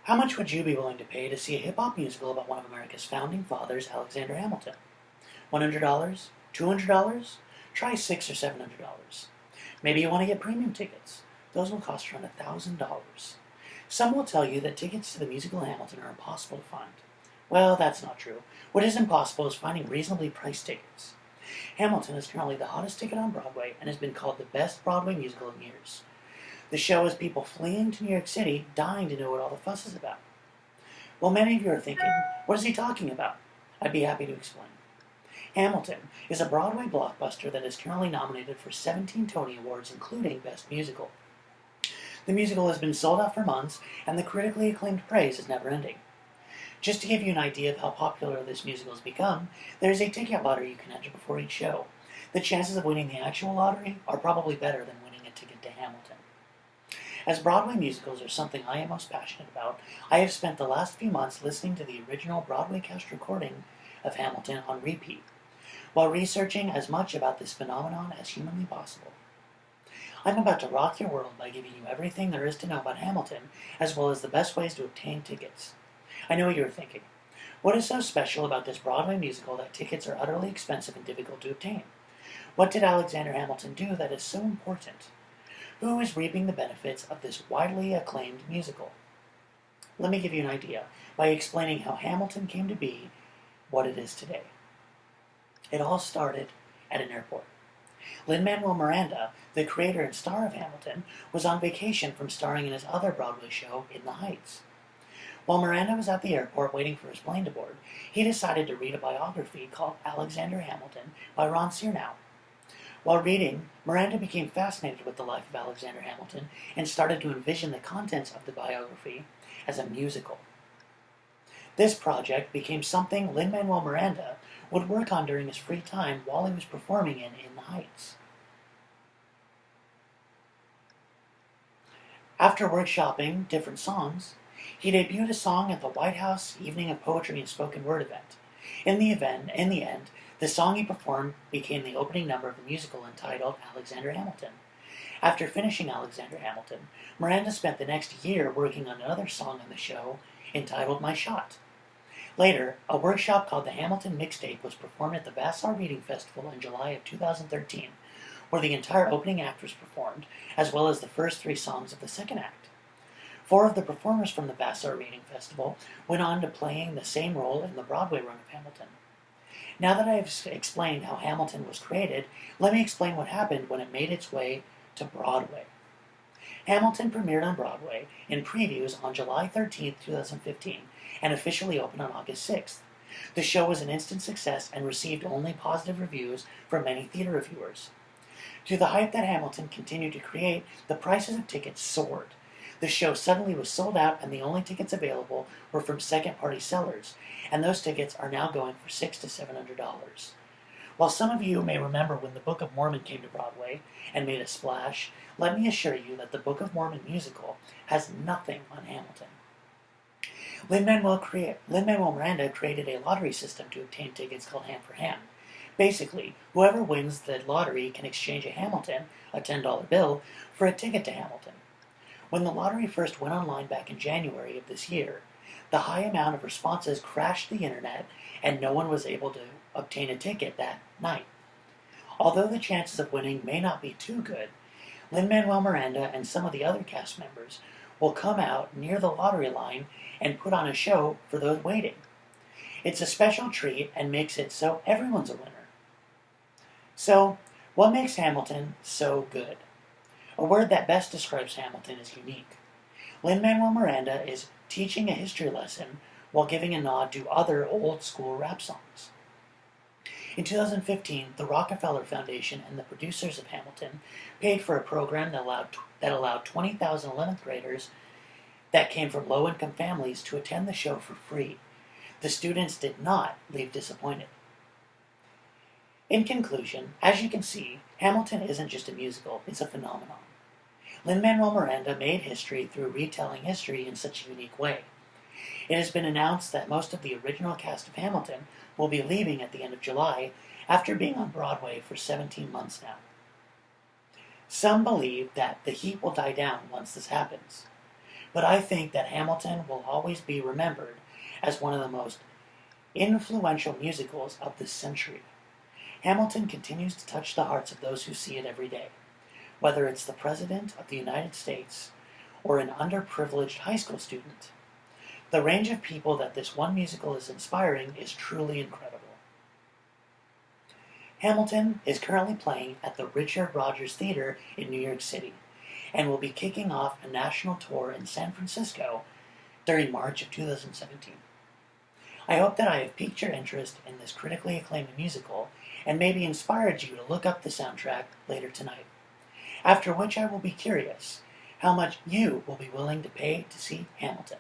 How much would you be willing to pay to see a hip-hop musical about one of America's founding fathers, Alexander Hamilton? $100? $200? Try $600 or $700. Maybe you want to get premium tickets. Those will cost around $1,000. Some will tell you that tickets to the musical Hamilton are impossible to find. Well, that's not true. What is impossible is finding reasonably priced tickets. Hamilton is currently the hottest ticket on Broadway and has been called the best Broadway musical in years. The show has people fleeing to New York City, dying to know what all the fuss is about. Well, many of you are thinking, what is he talking about? I'd be happy to explain. Hamilton is a Broadway blockbuster that is currently nominated for 17 Tony Awards, including Best Musical. The musical has been sold out for months, and the critically acclaimed praise is never ending. Just to give you an idea of how popular this musical has become, there is a ticket lottery you can enter before each show. The chances of winning the actual lottery are probably better than winning a ticket to Hamilton. As Broadway musicals are something I am most passionate about, I have spent the last few months listening to the original Broadway cast recording of Hamilton on repeat, while researching as much about this phenomenon as humanly possible. I'm about to rock your world by giving you everything there is to know about Hamilton, as well as the best ways to obtain tickets. I know what you're thinking. What is so special about this Broadway musical that tickets are utterly expensive and difficult to obtain? What did Alexander Hamilton do that is so important? Who is reaping the benefits of this widely acclaimed musical? Let me give you an idea by explaining how Hamilton came to be what it is today. It all started at an airport. Lin-Manuel Miranda, the creator and star of Hamilton, was on vacation from starring in his other Broadway show, In the Heights. While Miranda was at the airport waiting for his plane to board, he decided to read a biography called Alexander Hamilton by Ron Chernow. While reading, Miranda became fascinated with the life of Alexander Hamilton and started to envision the contents of the biography as a musical. This project became something Lin-Manuel Miranda would work on during his free time while he was performing in the Heights. After workshopping different songs, he debuted a song at the White House Evening of Poetry and Spoken Word event. In the end, the song he performed became the opening number of the musical entitled Alexander Hamilton. After finishing Alexander Hamilton, Miranda spent the next year working on another song on the show entitled My Shot. Later, a workshop called the Hamilton Mixtape was performed at the Vassar Reading Festival in July of 2013, where the entire opening act was performed, as well as the first 3 songs of the second act. 4 of the performers from the Vassar Reading Festival went on to playing the same role in the Broadway run of Hamilton. Now that I have explained how Hamilton was created, let me explain what happened when it made its way to Broadway. Hamilton premiered on Broadway in previews on July 13, 2015, and officially opened on August 6th. The show was an instant success and received only positive reviews from many theater reviewers. To the hype that Hamilton continued to create, the prices of tickets soared. The show suddenly was sold out, and the only tickets available were from second-party sellers, and those tickets are now going for $600 to $700. While some of you may remember when the Book of Mormon came to Broadway and made a splash, let me assure you that the Book of Mormon musical has nothing on Hamilton. Lin-Manuel Miranda created a lottery system to obtain tickets called Hand for Hand. Basically, whoever wins the lottery can exchange a Hamilton, a $10 bill, for a ticket to Hamilton. When the lottery first went online back in January of this year, the high amount of responses crashed the internet and no one was able to obtain a ticket that night. Although the chances of winning may not be too good, Lin-Manuel Miranda and some of the other cast members will come out near the lottery line and put on a show for those waiting. It's a special treat and makes it so everyone's a winner. So, what makes Hamilton so good? A word that best describes Hamilton is unique. Lin-Manuel Miranda is teaching a history lesson while giving a nod to other old-school rap songs. In 2015, the Rockefeller Foundation and the producers of Hamilton paid for a program that allowed 20,000 11th graders that came from low-income families to attend the show for free. The students did not leave disappointed. In conclusion, as you can see, Hamilton isn't just a musical, it's a phenomenon. Lin-Manuel Miranda made history through retelling history in such a unique way. It has been announced that most of the original cast of Hamilton will be leaving at the end of July after being on Broadway for 17 months now. Some believe that the heat will die down once this happens. but I think that Hamilton will always be remembered as one of the most influential musicals of this century. Hamilton continues to touch the hearts of those who see it every day, whether it's the President of the United States or an underprivileged high school student. The range of people that this one musical is inspiring is truly incredible. Hamilton is currently playing at the Richard Rodgers Theater in New York City and will be kicking off a national tour in San Francisco during March of 2017. I hope that I have piqued your interest in this critically acclaimed musical and maybe inspired you to look up the soundtrack later tonight, after which I will be curious how much you will be willing to pay to see Hamilton.